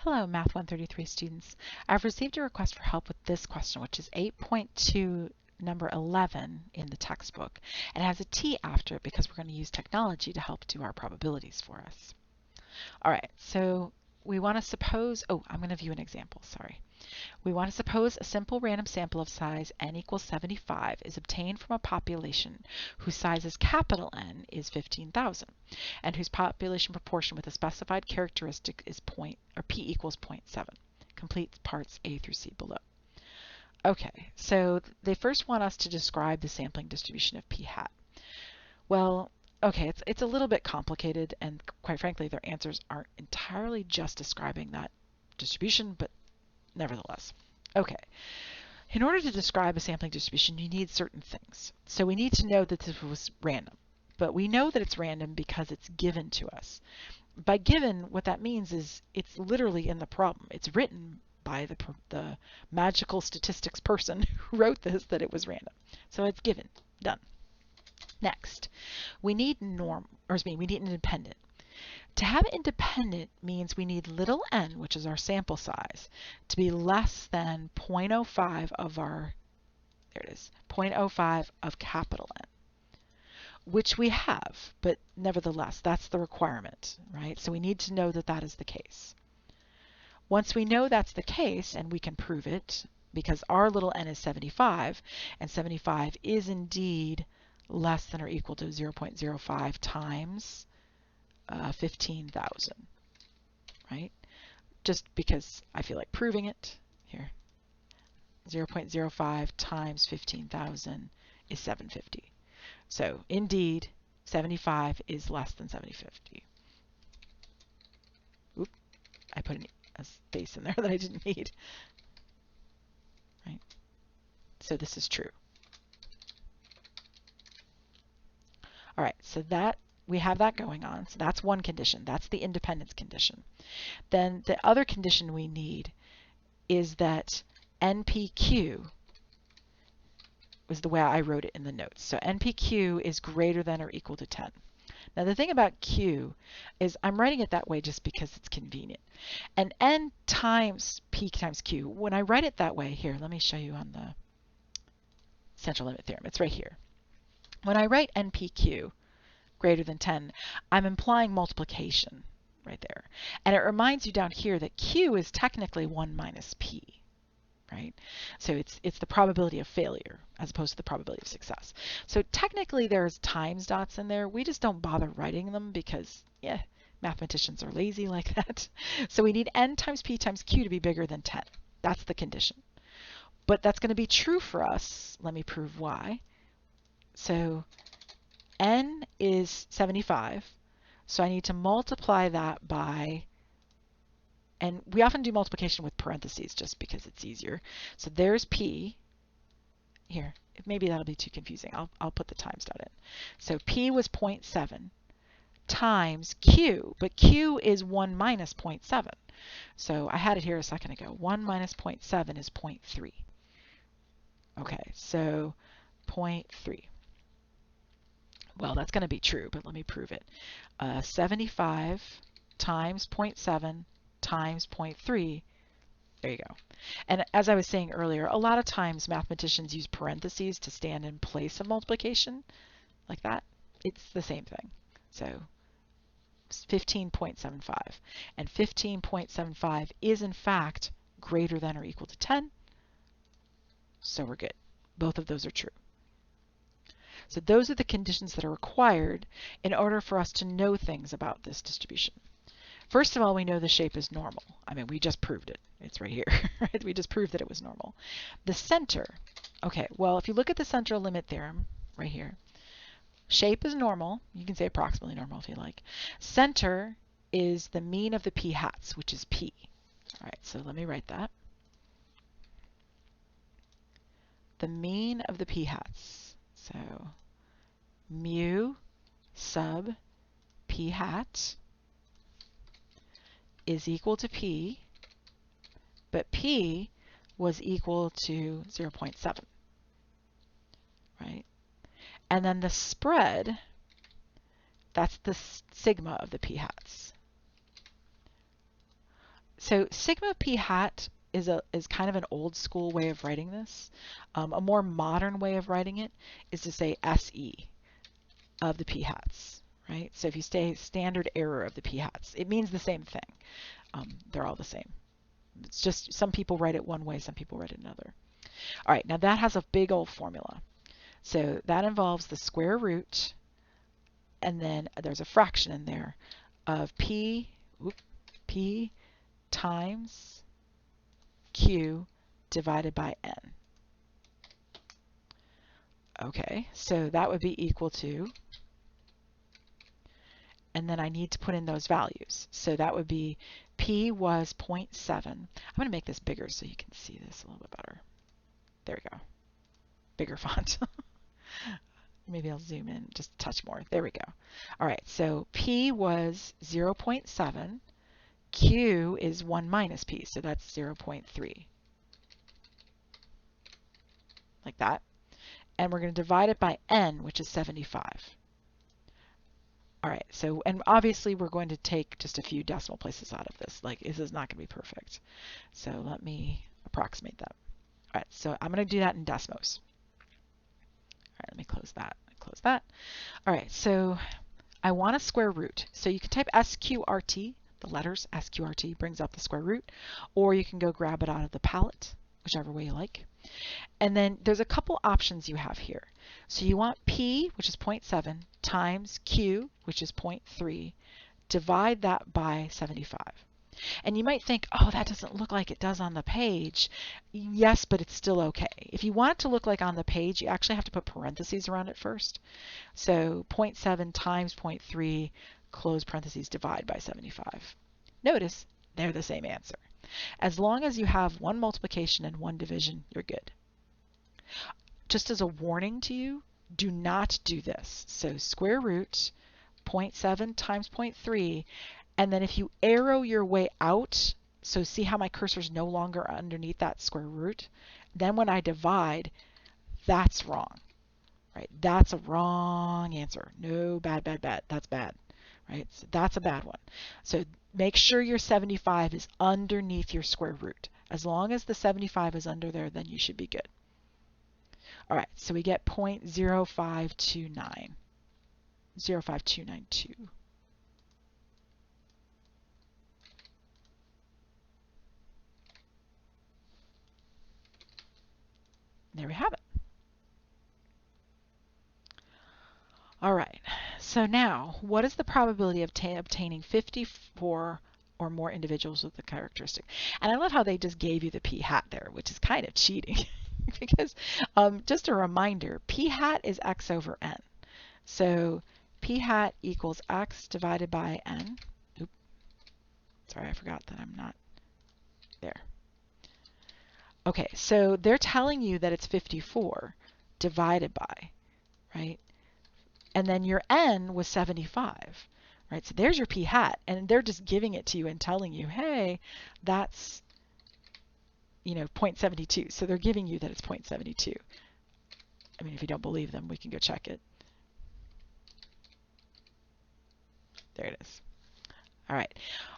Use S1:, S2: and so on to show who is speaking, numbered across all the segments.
S1: Hello, Math 133 students. I've received a request for help with this question, which is 8.2, number 11 in the textbook, and it has a T after it because we're going to use technology to help do our probabilities for us. All right, so we want to suppose, I'm going to view an example, sorry. We want to suppose a simple random sample of size n equals 75 is obtained from a population whose size is capital N is 15,000 and whose population proportion with a specified characteristic is p equals 0.7. Complete parts A through C below. Okay, so they first want us to describe the sampling distribution of p hat. Well, okay, it's a little bit complicated, and quite frankly, their answers aren't entirely just describing that distribution, but nevertheless. Okay, in order to describe a sampling distribution, you need certain things. So we need to know that this was random, but we know that it's random because it's given to us. By given, what that means is it's literally in the problem. It's written by the magical statistics person who wrote this that it was random. So it's given, done. Next, we need we need independent. To have independent means we need little n, which is our sample size, to be less than 0.05 of our, there it is, 0.05 of capital N, which we have, but nevertheless, that's the requirement, right? So we need to know that that is the case. Once we know that's the case, and we can prove it, because our little n is 75, and 75 is indeed less than or equal to 0.05 times 15,000, right? Just because I feel like proving it here. 0.05 times 15,000 is 750. So indeed, 75 is less than 750. Oop, I put a space in there that I didn't need. Right? So this is true. All right, so that we have that going on. So that's one condition. That's the independence condition. Then the other condition we need is that NPQ was the way I wrote it in the notes. So NPQ is greater than or equal to 10. Now the thing about Q is I'm writing it that way just because it's convenient. And N times P times Q, when I write it that way, here, let me show you on the central limit theorem. It's right here. When I write NPQ greater than 10, I'm implying multiplication right there. And it reminds you down here that Q is technically 1 minus P, right? So it's the probability of failure as opposed to the probability of success. So technically there's times dots in there. We just don't bother writing them because, yeah, mathematicians are lazy like that. So we need N times P times Q to be bigger than 10. That's the condition. But that's going to be true for us. Let me prove why. So N is 75, so I need to multiply that by, and we often do multiplication with parentheses just because it's easier. So there's P. Here, maybe that'll be too confusing. I'll put the times dot in. So P was 0.7 times Q, but Q is 1 minus 0.7. So I had it here a second ago. 1 minus 0.7 is 0.3. Okay, so 0.3. Well, that's going to be true, but let me prove it. 75 times 0.7 times 0.3, there you go. And as I was saying earlier, a lot of times mathematicians use parentheses to stand in place of multiplication, like that. It's the same thing. So 15.75. And 15.75 is in fact greater than or equal to 10, so we're good. Both of those are true. So those are the conditions that are required in order for us to know things about this distribution. First of all, we know the shape is normal. I mean, we just proved it. It's right here. Right? We just proved that it was normal. The center, okay, well, if you look at the central limit theorem right here, shape is normal. You can say approximately normal if you like. Center is the mean of the p hats, which is p. All right, so let me write that. The mean of the p hats. So mu sub p hat is equal to p, but p was equal to 0.7, right? And then the spread, that's the sigma of the p hats. So sigma p hat is kind of an old school way of writing this. A more modern way of writing it is to say SE of the p hats, right? So if you say standard error of the p hats, it means the same thing. They're all the same. It's just some people write it one way, some people write it another. All right, now that has a big old formula. So that involves the square root, and then there's a fraction in there of p times q divided by n. Okay, so that would be equal to, and then I need to put in those values. So that would be p was 0.7. I'm going to make this bigger so you can see this a little bit better. There we go. Bigger font. Maybe I'll zoom in just a touch more. There we go. All right, so p was 0.7. Q is 1 minus p, so that's 0.3. Like that. And we're going to divide it by n, which is 75. All right, so, and obviously we're going to take just a few decimal places out of this. Like, this is not going to be perfect. So let me approximate that. All right, so I'm going to do that in Desmos. All right, let me close that. Close that. All right, so I want a square root. So you can type SQRT, the letters SQRT brings up the square root, or you can go grab it out of the palette, whichever way you like. And then there's a couple options you have here. So you want P, which is 0.7, times Q, which is 0.3, divide that by 75. And you might think, oh, that doesn't look like it does on the page. Yes, but it's still okay. If you want it to look like on the page, you actually have to put parentheses around it first. So 0.7 times 0.3, close parentheses, divide by 75. Notice they're the same answer. As long as you have one multiplication and one division, you're good. Just as a warning to you, do not do this. So square root 0.7 times 0.3, and then if you arrow your way out, so see how my cursor is no longer underneath that square root, then when I divide, that's wrong, right? That's a wrong answer. No, bad, bad, bad. That's bad, right? So that's a bad one. So make sure your 75 is underneath your square root. As long as the 75 is under there, then you should be good. All right, so we get 0.0529, 05292. There we have it. All right, so now what is the probability of obtaining 54 or more individuals with the characteristic? And I love how they just gave you the p hat there, which is kind of cheating because just a reminder, p hat is x over n. So p hat equals x divided by n. Oops. Sorry, I forgot that I'm not there. Okay, so they're telling you that it's 54 divided by, right? And then your n was 75, right? So there's your p hat, and they're just giving it to you and telling you, hey, that's, 0.72. So they're giving you that it's 0.72. I mean, if you don't believe them, we can go check it. There it is. All right.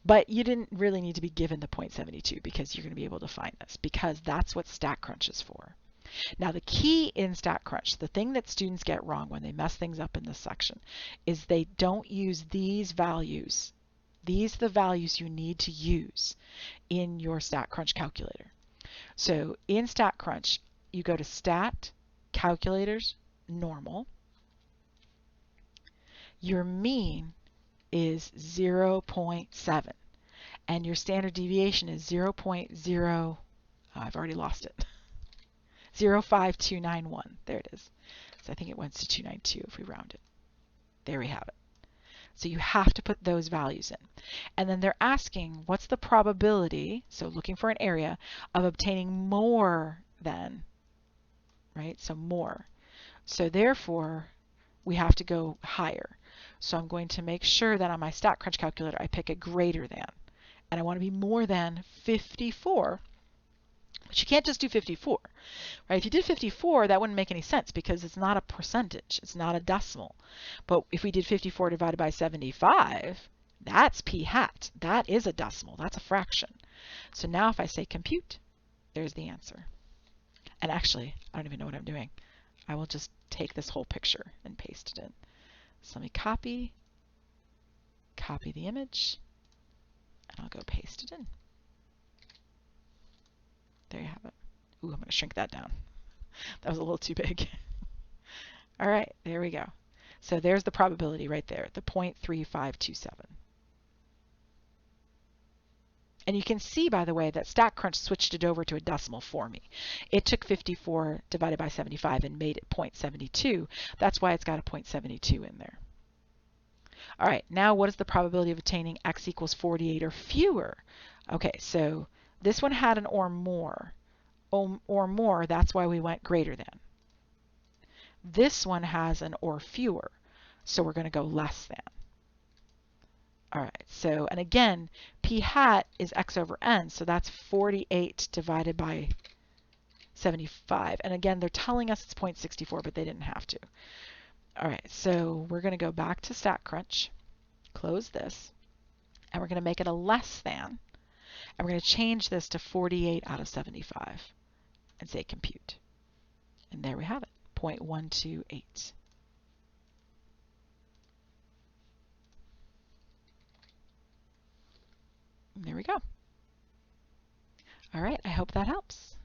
S1: But you didn't really need to be given the 0.72 because you're going to be able to find this, because that's what StatCrunch is for. Now the key in StatCrunch, the thing that students get wrong when they mess things up in this section, is they don't use these values. These are the values you need to use in your StatCrunch calculator. So in StatCrunch, you go to Stat, Calculators, Normal. Your mean is 0.7, and your standard deviation is 0.0, I've already lost it, 05291. There it is. So I think it went to 292 if we round it. There we have it. So you have to put those values in. And then they're asking, what's the probability, so looking for an area, of obtaining more than, right? So more. So therefore, we have to go higher. So I'm going to make sure that on my StatCrunch calculator, I pick a greater than. And I want to be more than 54. But you can't just do 54, right? If you did 54, that wouldn't make any sense because it's not a percentage. It's not a decimal. But if we did 54 divided by 75, that's p hat. That is a decimal. That's a fraction. So now if I say compute, there's the answer. And actually, I don't even know what I'm doing. I will just take this whole picture and paste it in. So let me copy the image, and I'll go paste it in. There you have it. Ooh, I'm going to shrink that down. That was a little too big. All right, there we go. So there's the probability right there, the 0.3527. And you can see, by the way, that StatCrunch switched it over to a decimal for me. It took 54 divided by 75 and made it 0.72. That's why it's got a 0.72 in there. All right, now what is the probability of attaining x equals 48 or fewer? Okay, so this one had an or more. Or more, that's why we went greater than. This one has an or fewer, so we're going to go less than. All right, so, and again, p hat is x over n, so that's 48 divided by 75. And again, they're telling us it's 0.64, but they didn't have to. All right, so we're going to go back to StatCrunch, close this, and we're going to make it a less than, and we're going to change this to 48 out of 75 and say compute. And there we have it, 0.128. There we go. All right, I hope that helps.